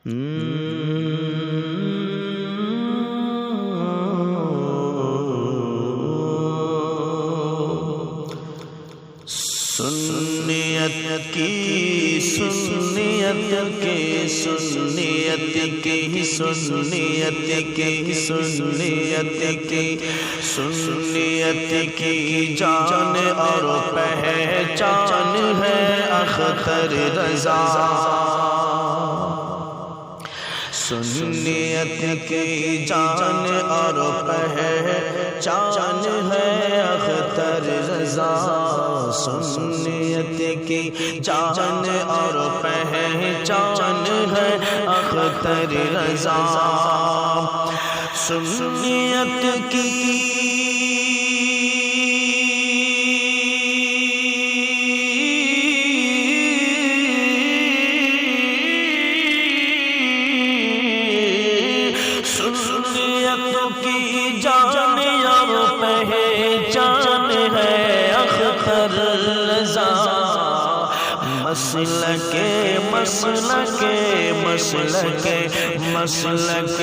سنیت کی سنیت کی سنیت کی سنیت کی سنیت کی سنیت کی جان اور پہچان ہے اختر رضا سنیت کی جان اور پہچان ہے اختر رضا سنیت کی جان اور پہچان ہے اختر رضا سنیت کی جان اور پہچان ہے اختر رضا مسلک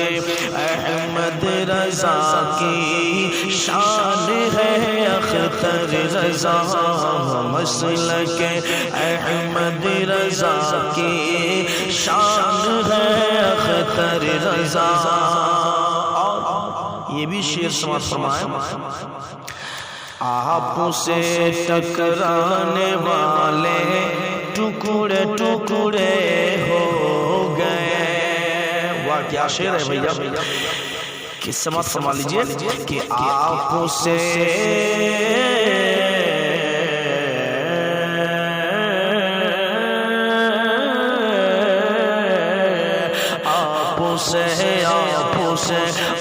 احمد رضا کی شان ہے اختر رضا مسلک احمد رضا کی شان ہے اختر رضا یہ بھی شعر سماعت فرمائیں آپ سے ٹکرانے والے ٹکڑے ٹکڑے ہو گئے واہ کیا شعر ہے بھیا کس سماعت فرما لیجئے کہ آپ سے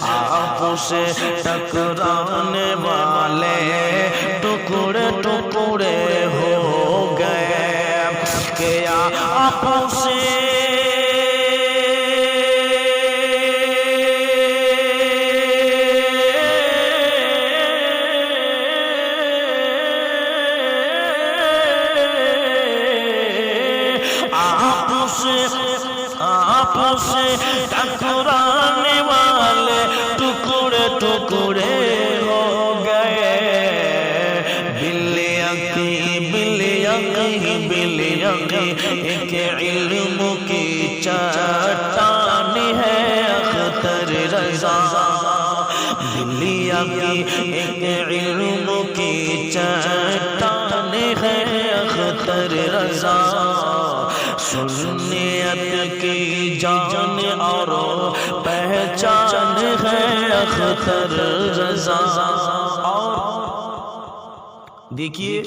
آپ سے ٹکرانے والے ٹکڑے ٹکڑے ہو گئے کیا آپ سے آپ سے ٹکرانے والے ٹکڑے ٹکڑے ہو گئے بل یقین ایک علم کی چٹان ہے اختر رضا بل یقین ایک علم کی چٹان ہے اختر رضا سنیت کی جان اور پہچان ہے اختر رضا دیکھیے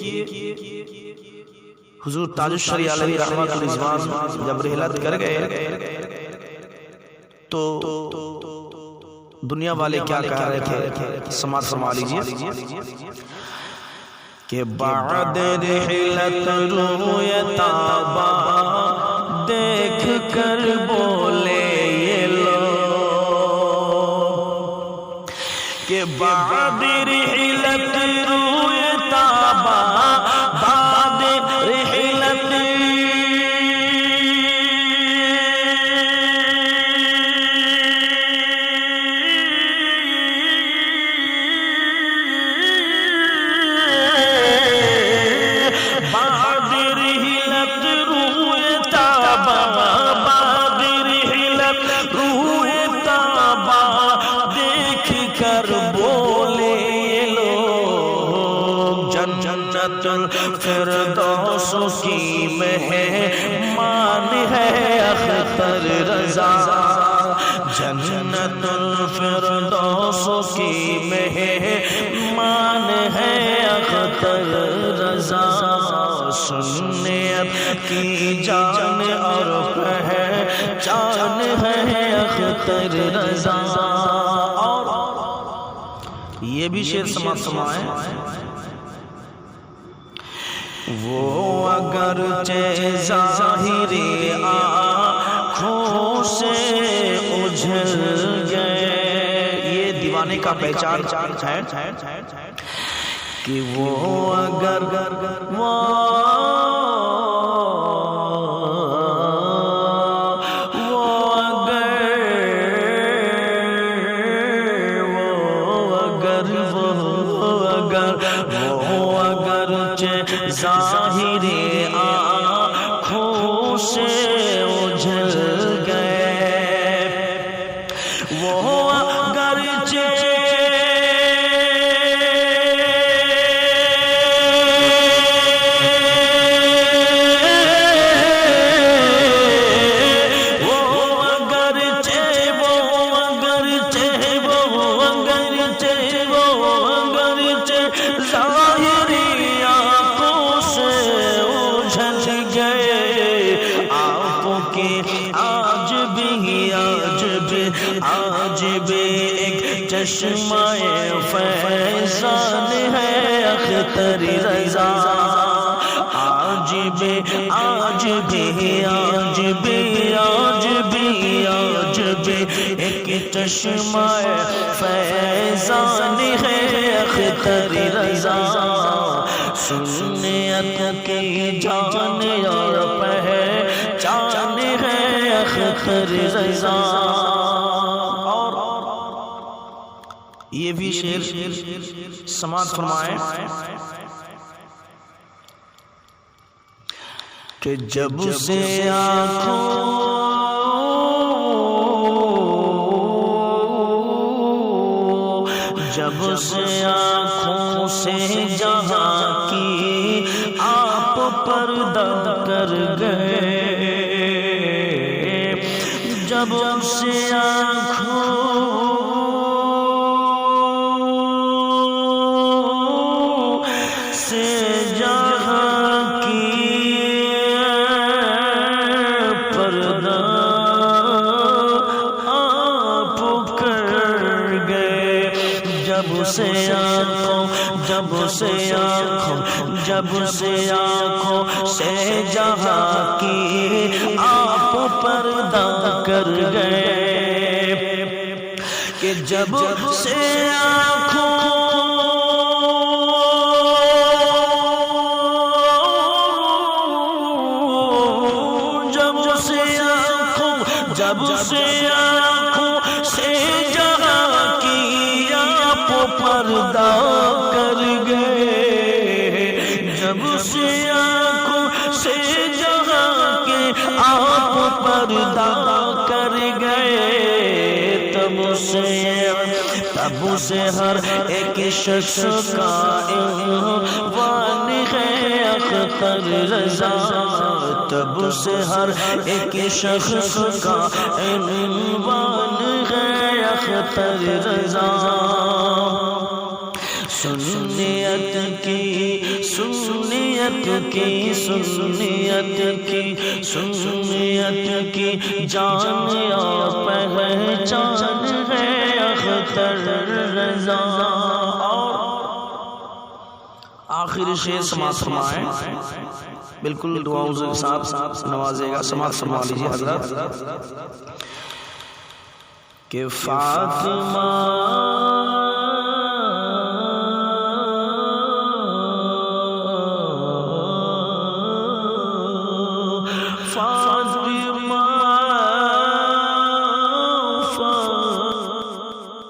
حضور تاج الشریعہ علیہ رحمت الرضوان جب رحلت کر گئے تو دنیا والے کیا کہہ رہے تھے سماعت فرما لیجیے کہ بعد رحلت روئے تابا دیکھ کر بولے یہ لوگ کہ بعد رحلت روئے تابا بعد رحلت الفردوس کی مہمان ہے اختر رضا جنت الفردوس کی مہمان ہے اختر رضا سنیت کی جان اور پہچان ہے اختر رضا اور یہ بھی شعر سماعت فرمائیں وہ اگرچہ ظاہری آنکھوں سے اجھل گئے یہ دیوانے کا پہچان ہے کہ وہ ظاہری آنکھوں سے اجھل گئے وہ اگرچہ آج بھی ایک چشمہ فیضان ہے اختر رضا آج بھی ایک چشمہ فیضان ہے اختر رضا سنت کی جان اور پہچان ہے اختر رضا یہ بھی شعر سماعت فرمائیں کہ جب سے آنکھوں سے جہاں کی آپ پردہ کر گئے جب سے آنکھوں جب سے آنکھوں سے جہاں کی آپ پردہ کر گئے کہ جب سے آنکھوں سے جہاں کی آپ پردہ کر گئے جب سے آنکھوں سے جہاں کے آپ پردہ کر گئے تب سے ہر ایک شخص کا عنوان ہے اختر رضا تب سے ہر ایک شخص کا عنوان ہے اختر رضا سنیت کی جان اور پہچان ہے اختر رضا آخری شعر سماعت فرمائیں بالکل دعاؤں کے ساتھ نوازے گا سماعت فرما لیجیے حضرات کہ فاطمہ